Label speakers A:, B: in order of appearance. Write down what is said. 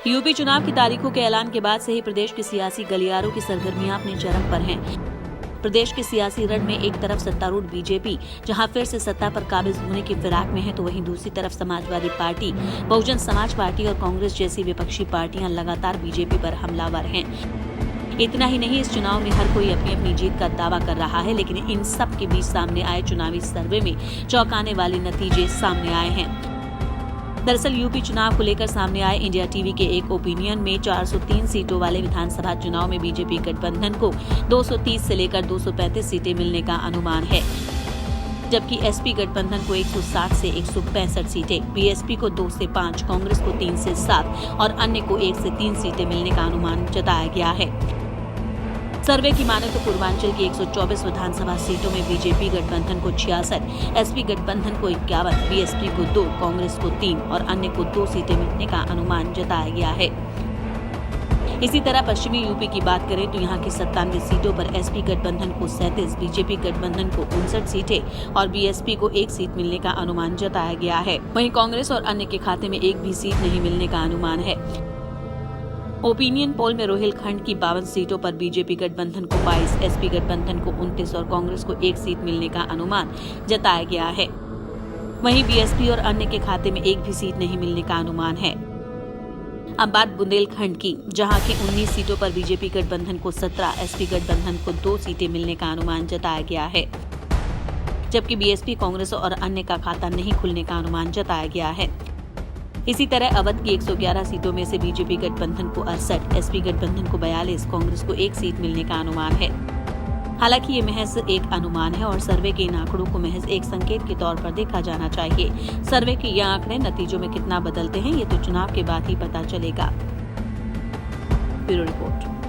A: UP चुनाव की तारीखों के ऐलान के बाद से ही प्रदेश के सियासी गलियारों की सरगर्मियां अपने चरम पर हैं। प्रदेश के सियासी रण में एक तरफ सत्तारूढ़ बीजेपी जहां फिर से सत्ता पर काबिज होने की फिराक में है, तो वहीं दूसरी तरफ समाजवादी पार्टी, बहुजन समाज पार्टी और कांग्रेस जैसी विपक्षी पार्टियां लगातार बीजेपी पर हमलावर हैं। इतना ही नहीं, इस चुनाव में हर कोई अपनी अपनी जीत का दावा कर रहा है, लेकिन इन सब के बीच सामने आए चुनावी सर्वे में चौंकाने वाले नतीजे सामने आए हैं। दरअसल यूपी चुनाव को लेकर सामने आए इंडिया टीवी के एक ओपिनियन में 403 सीटों वाले विधानसभा चुनाव में बीजेपी गठबंधन को 230 से लेकर 235 सीटें मिलने का अनुमान है, जबकि एसपी गठबंधन को 160 से 165 सीटें, बीएसपी को 2 से 5, कांग्रेस को 3 से 7 और अन्य को 1 से 3 सीटें मिलने का अनुमान जताया गया है। सर्वे की माने तो पूर्वांचल की 124 विधानसभा सीटों में बीजेपी गठबंधन को 66, एसपी गठबंधन को 51, बीएसपी को 2, कांग्रेस को 3 और अन्य को 2 सीटें मिलने का अनुमान जताया गया है। इसी तरह पश्चिमी यूपी की बात करें तो यहां की 97 सीटों पर एसपी गठबंधन को 37, बीजेपी गठबंधन को 59 सीटें और बीएसपी को 1 सीट मिलने का अनुमान जताया गया है। वहीं कांग्रेस और अन्य के खाते में एक भी सीट नहीं मिलने का अनुमान है। ओपिनियन पोल में रोहिलखंड की 52 सीटों पर बीजेपी गठबंधन को 22, एसपी गठबंधन को 29 और कांग्रेस को 1 सीट मिलने का अनुमान जताया गया है। वहीं बीएसपी और अन्य के खाते में एक भी सीट नहीं मिलने का अनुमान है। अब बात बुंदेलखंड की, जहां की 19 सीटों पर बीजेपी गठबंधन को 17, एसपी गठबंधन को 2 सीटें मिलने का अनुमान जताया गया है, जबकि बीएसपी, कांग्रेस और अन्य का खाता नहीं खुलने का अनुमान जताया गया है। इसी तरह अवध की 111 सीटों में से बीजेपी गठबंधन को 68, एसपी गठबंधन को 42, कांग्रेस को 1 सीट मिलने का अनुमान है। हालांकि ये महज एक अनुमान है और सर्वे के इन आंकड़ों को महज एक संकेत के तौर पर देखा जाना चाहिए। सर्वे के ये आंकड़े नतीजों में कितना बदलते हैं, ये तो चुनाव के बाद ही पता चलेगा। Bureau report.